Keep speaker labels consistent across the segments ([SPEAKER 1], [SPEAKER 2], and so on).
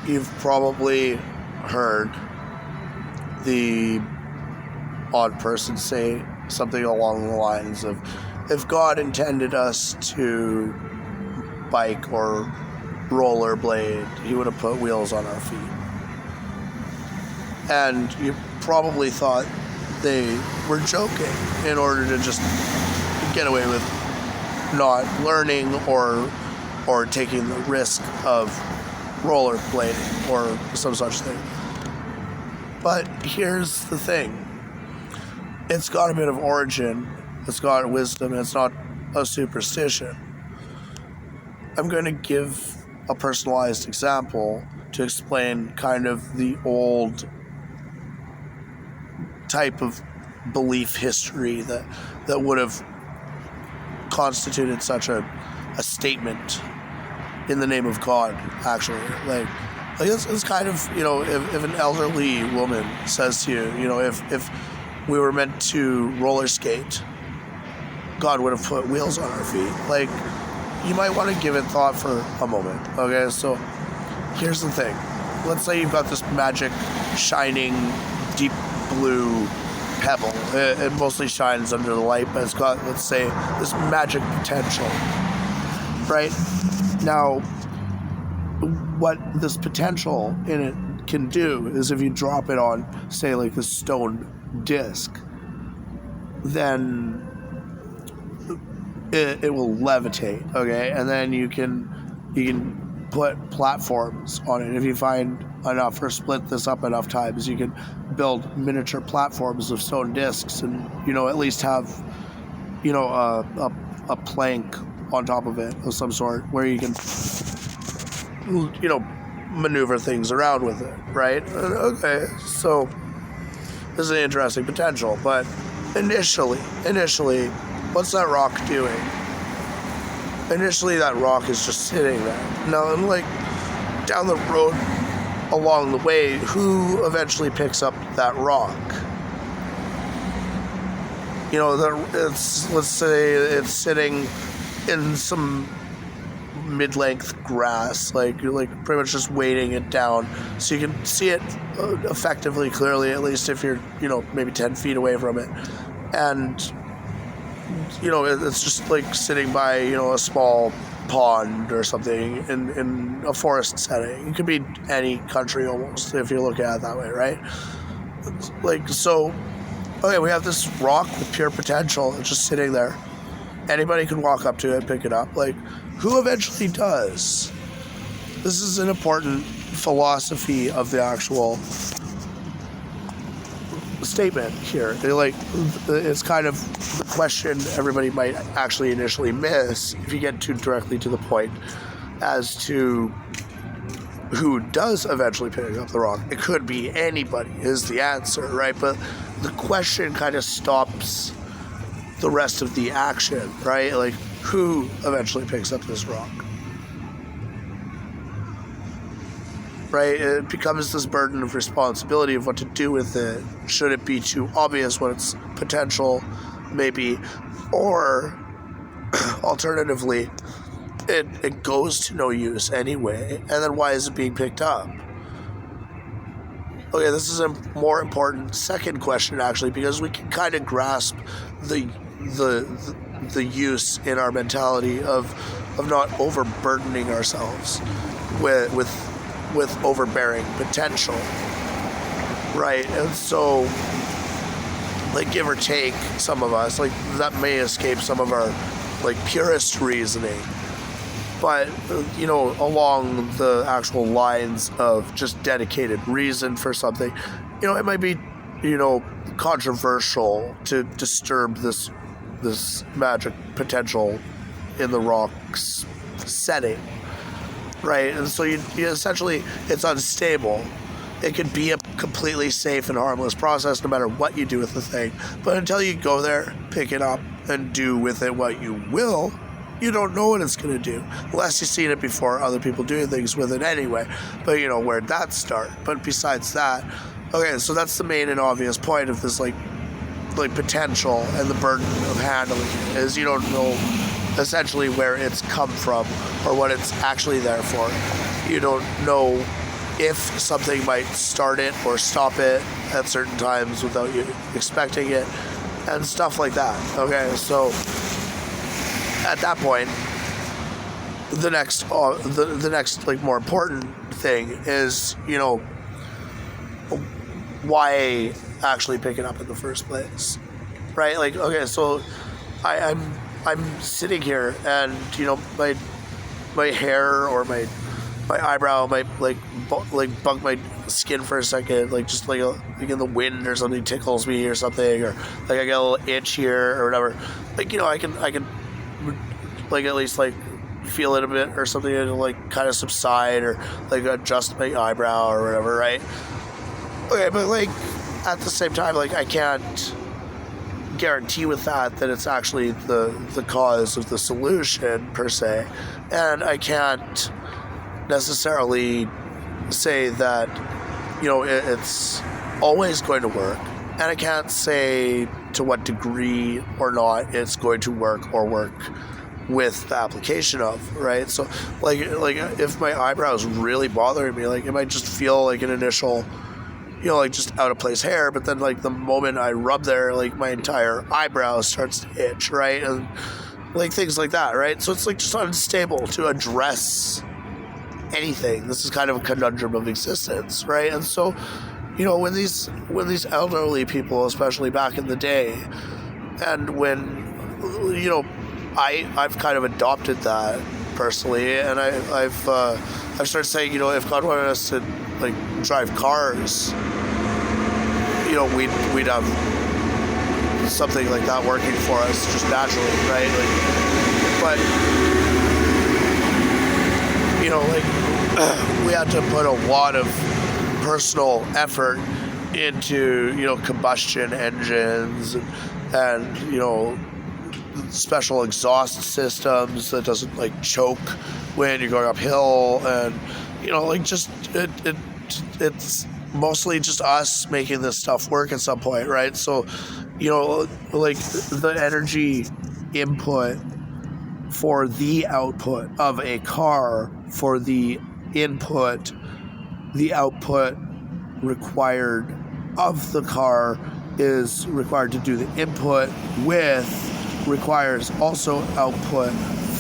[SPEAKER 1] you've probably heard the odd person say something along the lines of, if God intended us to bike or rollerblade, he would have put wheels on our feet. And you probably thought they were joking in order to just get away with not learning or taking the risk of rollerblading or some such thing. But here's the thing. It's got a bit of origin, it's got wisdom, it's not a superstition. I'm going to give a personalized example to explain kind of the old type of belief history that would have constituted such a statement in the name of God, actually. Like it's kind of, if an elderly woman says to you, if we were meant to roller skate, God would have put wheels on our feet. Like, you might want to give it thought for a moment. Okay, so here's the thing. Let's say you've got this magic, shining, deep blue pebble. It mostly shines under the light, but it's got, let's say, this magic potential. Right? Now, what this potential in it can do is, if you drop it on, say, like this stone disc, then it will levitate, okay? And then you can put platforms on it. If you find enough, or split this up enough times, you can build miniature platforms of stone discs, and at least have a plank on top of it of some sort where you can maneuver things around with it, right? Okay, so this is an interesting potential, but initially, what's that rock doing? Initially, that rock is just sitting there. Now, like, down the road, along the way, who eventually picks up that rock? Let's say it's sitting in some mid-length grass, like pretty much just weighting it down, so you can see it effectively, clearly, at least if you're maybe 10 feet away from it. And it's just like sitting by a small pond or something in a forest setting. It could be any country almost, if you look at it that way, right? Like, so okay, we have this rock with pure potential. It's just sitting there. Anybody can walk up to it, pick it up. Like, who eventually does? This is an important philosophy of the actual statement here. It's kind of the question everybody might actually initially miss if you get too directly to the point as to who does eventually pick up the rock. It could be anybody is the answer, right? But the question kind of stops the rest of the action, right? Like, who eventually picks up this rock? Right? It becomes this burden of responsibility of what to do with it. Should it be too obvious what its potential may be? Or, alternatively, it goes to no use anyway, and then why is it being picked up? Okay, this is a more important second question, actually, because we can kind of grasp the use in our mentality of not overburdening ourselves with overbearing potential, right? And so, like, give or take, some of us, like, that may escape some of our, like, purist reasoning, but along the actual lines of just dedicated reason for something, it might be controversial to disturb this magic potential in the rock's setting, right? And so you essentially, it's unstable. It could be a completely safe and harmless process no matter what you do with the thing, but until you go there, pick it up, and do with it what you will, you don't know what it's going to do, unless you've seen it before other people doing things with it anyway. But where'd that start? But besides that, okay, so that's the main and obvious point of this, like potential and the burden of handling it, is you don't know essentially where it's come from or what it's actually there for. You don't know if something might start it or stop it at certain times without you expecting it, and stuff like that. Okay, so at that point, the next like more important thing is, why actually pick it up in the first place, right? Like, okay, so I'm sitting here, and my hair or my eyebrow might like bug my skin for a second, like just like in the wind or something tickles me or something, or like I get a little itch here or whatever. Like, I can like at least like feel it a bit or something, to like kind of subside or like adjust my eyebrow or whatever, right? Okay, but like at the same time, like I can't guarantee with that it's actually the cause of the solution per se, and I can't necessarily say that it's always going to work, and I can't say to what degree or not it's going to work or work with the application of, right? So like if my eyebrow is really bothering me, like it might just feel like an initial like just out of place hair, but then like the moment I rub there, like my entire eyebrow starts to itch, right? And like things like that, right? So it's like just unstable to address anything. This is kind of a conundrum of existence, right? And so when these elderly people, especially back in the day, and when I've kind of adopted that personally, and I've started saying, if God wanted us to like drive cars, we'd have something like that working for us just naturally, right? Like, but we had to put a lot of personal effort into combustion engines and special exhaust systems that doesn't like choke when you're going uphill, and it's mostly just us making this stuff work at some point, right? So like the energy input for the output of a car, for the input, the output required of the car is required to do the input with requires also output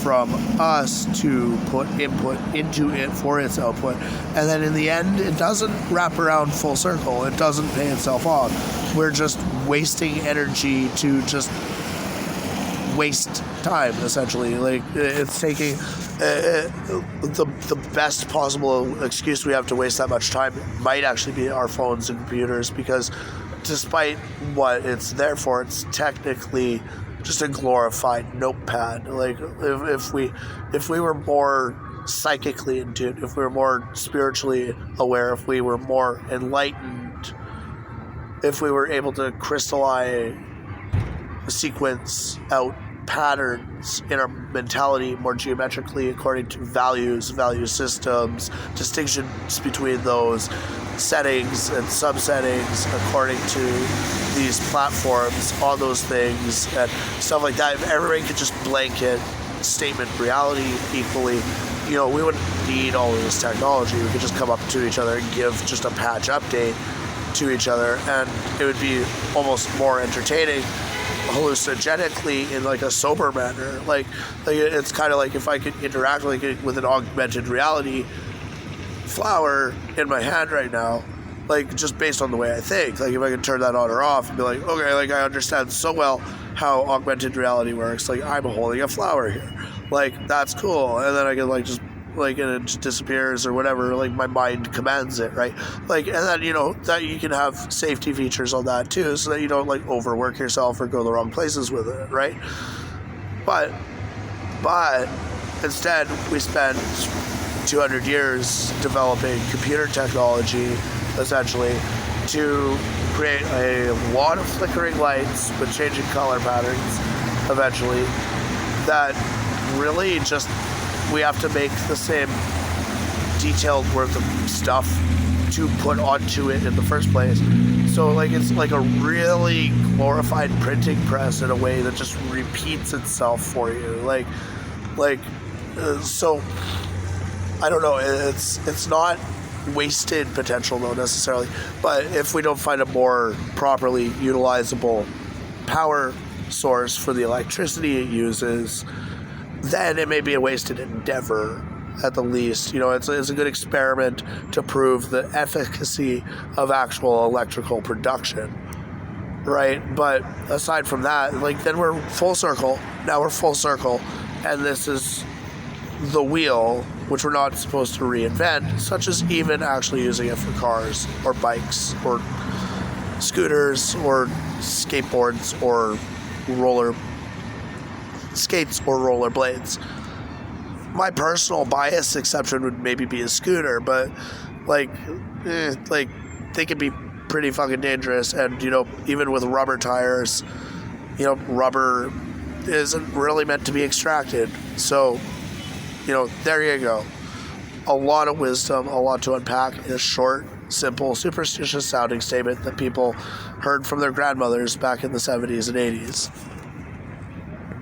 [SPEAKER 1] from us to put input into it for its output. And then in the end, it doesn't wrap around full circle. It doesn't pay itself off. We're just wasting energy to just waste time, essentially. Like, it's taking the best possible excuse we have to waste that much time might actually be our phones and computers, because despite what it's there for, it's technically just a glorified notepad. Like, if we were more psychically in tune, if we were more spiritually aware, if we were more enlightened, if we were able to crystallize, sequence out patterns in our mentality more geometrically according to value systems, distinctions between those, settings and subsettings according to these platforms, all those things and stuff like that. If everybody could just blanket statement reality equally, we wouldn't need all of this technology. We could just come up to each other and give just a patch update to each other, and it would be almost more entertaining hallucinogenically in like a sober manner. Like it's kind of like if I could interact with an augmented reality flower in my hand right now, like just based on the way I think, like if I could turn that on or off and be like, okay, like I understand so well how augmented reality works, like I'm holding a flower here, like that's cool, and then I can like just like, and it just disappears or whatever, like my mind commands it, right? Like, and then that you can have safety features on that too, so that you don't like overwork yourself or go the wrong places with it, right? But instead we spent 200 years developing computer technology essentially to create a lot of flickering lights with changing color patterns eventually, that really just we have to make the same detailed worth of stuff to put onto it in the first place. So like it's like a really glorified printing press in a way that just repeats itself for you. So I don't know. It's not wasted potential, though, necessarily. But if we don't find a more properly utilizable power source for the electricity it uses, then it may be a wasted endeavor at the least. It's a good experiment to prove the efficacy of actual electrical production, right? But aside from that, then we're full circle. Now we're full circle, and this is the wheel, which we're not supposed to reinvent, such as even actually using it for cars or bikes or scooters or skateboards or roller skates or roller blades. My personal bias exception would maybe be a scooter, but they can be pretty fucking dangerous. And even with rubber tires, rubber isn't really meant to be extracted. So there you go. A lot of wisdom, a lot to unpack in a short, simple, superstitious sounding statement that people heard from their grandmothers back in the 70s and 80s.